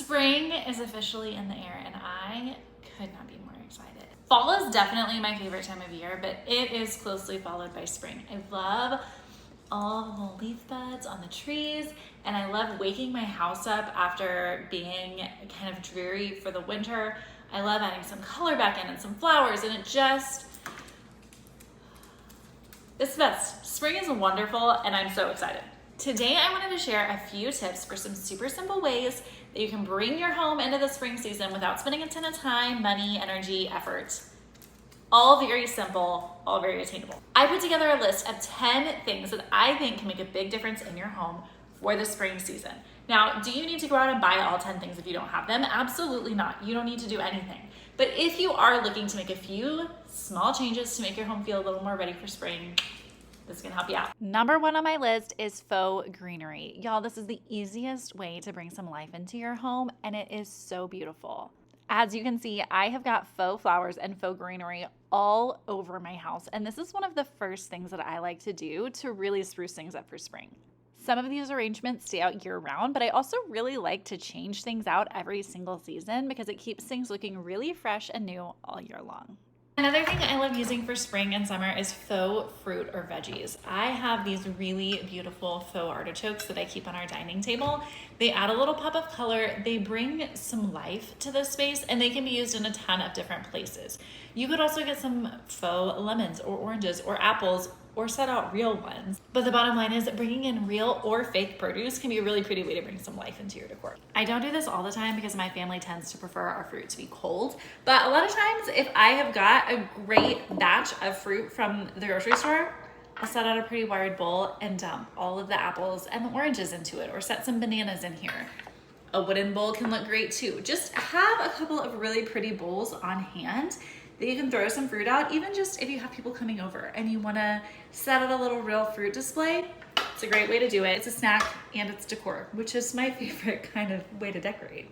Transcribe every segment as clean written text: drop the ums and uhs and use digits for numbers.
Spring is officially in the air and I could not be more excited. Fall is definitely my favorite time of year, but it is closely followed by spring. I love all the leaf buds on the trees, and I love waking my house up after being kind of dreary for the winter. I love adding some color back in and some flowers, and it's the best. Spring is wonderful, and I'm so excited. Today, I wanted to share a few tips for some super simple ways that you can bring your home into the spring season without spending a ton of time, money, energy, effort. All very simple, all very attainable. I put together a list of 10 things that I think can make a big difference in your home for the spring season. Now, do you need to go out and buy all 10 things if you don't have them? Absolutely not. You don't need to do anything. But if you are looking to make a few small changes to make your home feel a little more ready for spring, this can help you out. Number 1 on my list is faux greenery. Y'all, this is the easiest way to bring some life into your home, and it is so beautiful. As you can see, I have got faux flowers and faux greenery all over my house, and this is one of the first things that I like to do to really spruce things up for spring. Some of these arrangements stay out year-round, but I also really like to change things out every single season because it keeps things looking really fresh and new all year long. Another thing I love using for spring and summer is faux fruit or veggies. I have these really beautiful faux artichokes that I keep on our dining table. They add a little pop of color, they bring some life to the space, and they can be used in a ton of different places. You could also get some faux lemons or oranges or apples or set out real ones. But the bottom line is that bringing in real or fake produce can be a really pretty way to bring some life into your decor. I don't do this all the time because my family tends to prefer our fruit to be cold, but a lot of times if I have got a great batch of fruit from the grocery store, I'll set out a pretty wide bowl and dump all of the apples and the oranges into it, or set some bananas in here. A wooden bowl can look great too. Just have a couple of really pretty bowls on hand that you can throw some fruit out, even just if you have people coming over and you wanna set out a little real fruit display. It's a great way to do it. It's a snack and it's decor, which is my favorite kind of way to decorate.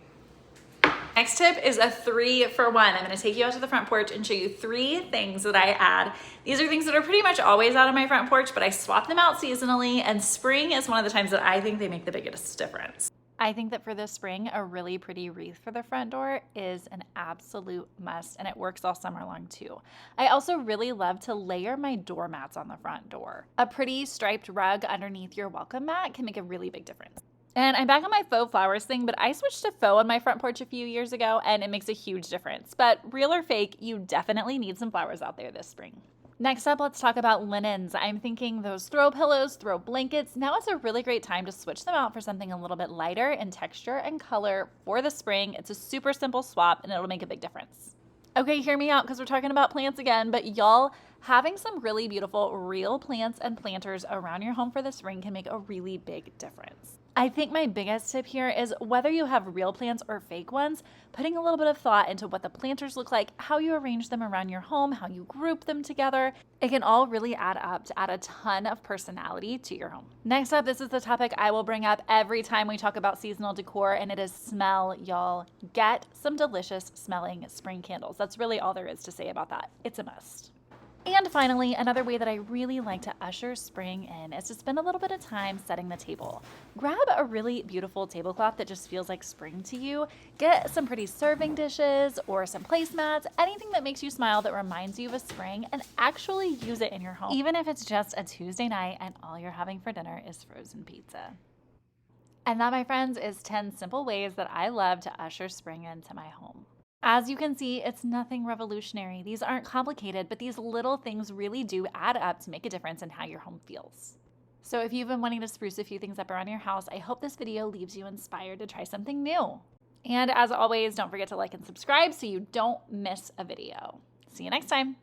Next tip is a 3-for-1. I'm gonna take you out to the front porch and show you 3 things that I add. These are things that are pretty much always out on my front porch, but I swap them out seasonally, and spring is one of the times that I think they make the biggest difference. I think that for this spring, a really pretty wreath for the front door is an absolute must, and it works all summer long too. I also really love to layer my doormats on the front door. A pretty striped rug underneath your welcome mat can make a really big difference. And I'm back on my faux flowers thing, but I switched to faux on my front porch a few years ago, and it makes a huge difference. But real or fake, you definitely need some flowers out there this spring. Next up, let's talk about linens. I'm thinking those throw pillows, throw blankets. Now is a really great time to switch them out for something a little bit lighter in texture and color for the spring. It's a super simple swap and it'll make a big difference. Okay, hear me out because we're talking about plants again, but y'all, having some really beautiful real plants and planters around your home for the spring can make a really big difference. I think my biggest tip here is whether you have real plants or fake ones, putting a little bit of thought into what the planters look like, how you arrange them around your home, how you group them together. It can all really add up to add a ton of personality to your home. Next up, this is the topic I will bring up every time we talk about seasonal decor, and it is smell, y'all. Get some delicious smelling spring candles. That's really all there is to say about that. It's a must. And finally, another way that I really like to usher spring in is to spend a little bit of time setting the table. Grab a really beautiful tablecloth that just feels like spring to you. Get some pretty serving dishes or some placemats, anything that makes you smile that reminds you of spring, and actually use it in your home, even if it's just a Tuesday night and all you're having for dinner is frozen pizza. And that, my friends, is 10 simple ways that I love to usher spring into my home. As you can see, it's nothing revolutionary. These aren't complicated, but these little things really do add up to make a difference in how your home feels. So if you've been wanting to spruce a few things up around your house, I hope this video leaves you inspired to try something new. And as always, don't forget to like and subscribe so you don't miss a video. See you next time.